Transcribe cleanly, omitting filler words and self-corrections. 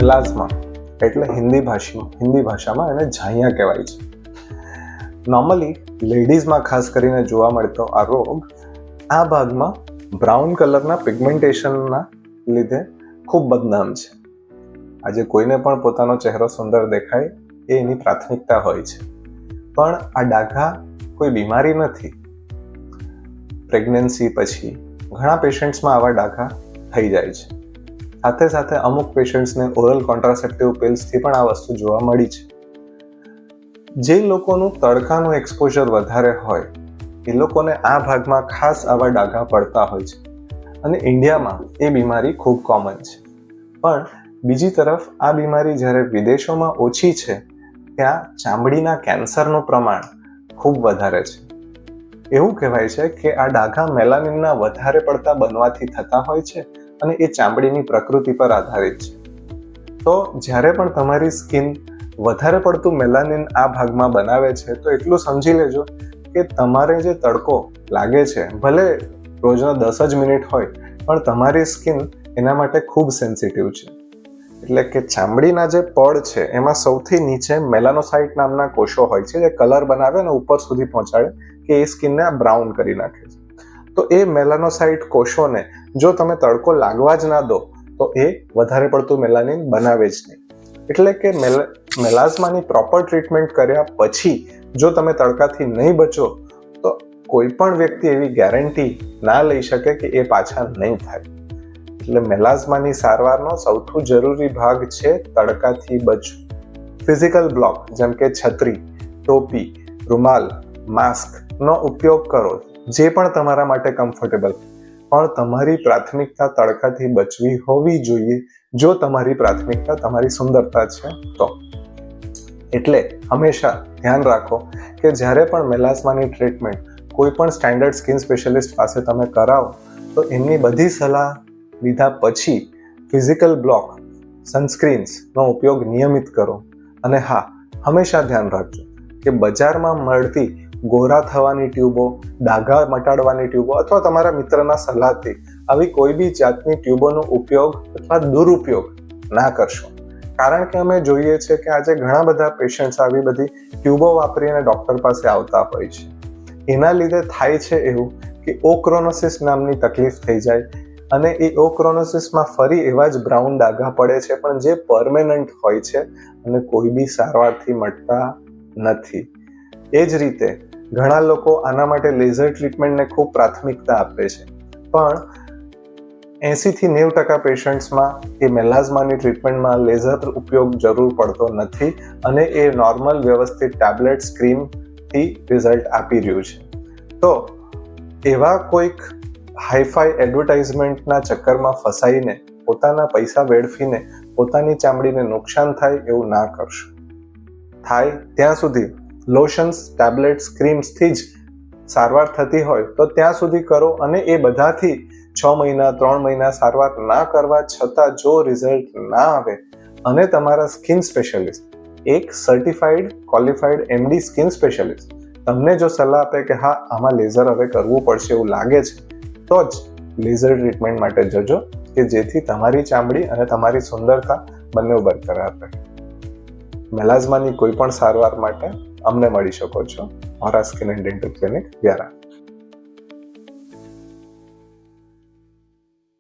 Melasma એટલે હિન્દી ભાષામાં એને ઝાંયા કહેવાય છે. નોર્મલી લેડીઝમાં ખાસ કરીને જોવા મળતો આ રોગ આ ભાગમાં બ્રાઉન કલરના પિગમેન્ટેશનના લીધે ખૂબ બદનામ છે. આજે કોઈને પણ પોતાનો ચહેરો સુંદર દેખાય એ એની પ્રાથમિકતા હોય છે, પણ આ ડાઘા કોઈ બીમારી નથી. પ્રેગ્નન્સી પછી ઘણા પેશન્ટ્સમાં આવા ડાઘા થઈ જાય છે. સાથે સાથે અમુક પેશન્ટ્સને ઓરલ કોન્ટ્રાસેપ્ટિવ પિલ્સથી પણ આ વસ્તુ જોવા મળી છે. જે લોકોનું તડકાનું એક્સપોઝર વધારે હોય એ લોકોને આ ભાગમાં ખાસ આવા ડાઘા પડતા હોય છે, અને ઇન્ડિયામાં એ બીમારી ખૂબ કોમન છે. પણ બીજી તરફ આ બીમારી જ્યારે વિદેશોમાં ઓછી છે ત્યાં ચામડીના કેન્સરનું પ્રમાણ ખૂબ વધારે છે. એવું કહેવાય છે કે આ ડાઘા મેલાનિનના વધારે પડતા બનવાથી થતા હોય છે, અને એ ચામડીની પ્રકૃતિ પર આધારિત છે. તો જ્યારે પણ તમારી સ્કિન વધારે પડતું મેલાનિન આ ભાગમાં બનાવે છે તો એટલું સમજી લેજો કે તમારે જે તડકો લાગે છે, ભલે રોજના 10 જ મિનિટ હોય, પણ તમારી સ્કિન એના માટે ખૂબ સેન્સિટિવ છે. એટલે કે ચામડીના જે પડ છે એમાં સૌથી નીચે મેલાનોસાઇટ નામના કોષો હોય છે જે કલર બનાવે અને ઉપર સુધી પહોંચાડે કે એ સ્કિનને બ્રાઉન કરી નાખે છે. તો એ મેલાનોસાઇટ કોષોને જો તમે તડકો લાગવા જ ના દો તો એ વધારે પડતું મેલાનિન બનાવે જ નહીં. એટલે કે મેલાઝમાની પ્રોપર ટ્રીટમેન્ટ કર્યા પછી જો તમે તડકાથી નહીં બચો તો કોઈ પણ વ્યક્તિ એવી ગેરંટી ના લઈ શકે કે એ પાછા નહીં થાય. એટલે મેલાઝમાની સારવારનો સૌથી જરૂરી ભાગ છે તડકાથી બચવું. ફિઝિકલ બ્લોક જેમ કે છત્રી, ટોપી, રૂમાલ, માસ્કનો ઉપયોગ કરો, જે પણ તમારા માટે કમ્ફર્ટેબલ, પણ તમારી પ્રાથમિકતા તડકાથી બચવી હોવી જોઈએ જો તમારી પ્રાથમિકતા તમારી સુંદરતા છે તો. એટલે હંમેશા ધ્યાન રાખો કે જ્યારે પણ મેલાઝમાની ટ્રીટમેન્ટ કોઈ પણ સ્ટેન્ડર્ડ સ્કિન સ્પેશિયાલિસ્ટ પાસે તમે કરાવો તો એમની બધી સલાહ લીધા પછી ફિઝિકલ બ્લોક, સનસ્ક્રીન્સનો ઉપયોગ નિયમિત કરો. અને હા, હંમેશા ધ્યાન રાખજો કે બજારમાં મળતી ગોરા થવાની ટ્યુબો, ડાઘા મટાડવાની ટ્યુબો અથવા તમારા મિત્રના સલાહથી આવી કોઈ બી જાતની ટ્યુબોનો ઉપયોગ અથવા દુરુપયોગ ના કરશો. કારણ કે અમે જોઈએ છે કે આજે ઘણા બધા પેશન્ટ્સ આવી બધી ટ્યુબો વાપરીને ડૉક્ટર પાસે આવતા હોય છે. એના લીધે થાય છે એવું કે ઓક્રોનોસિસ નામની તકલીફ થઈ જાય, અને એ ઓક્રોનોસિસમાં ફરી એવા જ બ્રાઉન ડાઘા પડે છે, પણ જે પરમેનન્ટ હોય છે અને કોઈ બી સારવારથી મટતા નથી. એ જ રીતે ઘણા લોકો આના માટે લેઝર ટ્રીટમેન્ટને ખૂબ પ્રાથમિકતા આપે છે, પણ 80 થી 90% પેશન્ટ્સમાં એ મેલાઝમાની ટ્રીટમેન્ટમાં લેઝર ઉપયોગ જરૂર પડતો નથી, અને એ નોર્મલ વ્યવસ્થિત ટેબ્લેટ્સ, ક્રીમથી રિઝલ્ટ આપી રહ્યું છે. તો એવા કોઈક હાઈફાઈ એડવર્ટાઇઝમેન્ટના ચક્કરમાં ફસાઈને પોતાના પૈસા વેડફીને પોતાની ચામડીને નુકસાન થાય એવું ના કરશો. થાય ત્યાં સુધી લોશન્સ, ટેબ્લેટ્સ, ક્રીમ્સથી જ સારવાર થતી હોય તો ત્યાં સુધી કરો, અને એ બધાથી 6 મહિના 3 મહિના સારવાર ના કરવા છતાં જો રિઝલ્ટ ના આવે અને તમારા સ્કિન સ્પેશિયાલિસ્ટ, એક certified qualified MD skin specialist તમને જો સલાહ આપે કે હા આમાં લેઝર હવે કરવું પડશે એવું લાગે છે તો જ લેઝર ટ્રીટમેન્ટ માટે જજો, કે જેથી તમારી ચામડી અને તમારી સુંદરતા બંને બરકરાર રહે. મેલાઝમાની કોઈ પણ સારવાર માટે અમને મળી શકો છો aura skin and dental clinic, Vyara.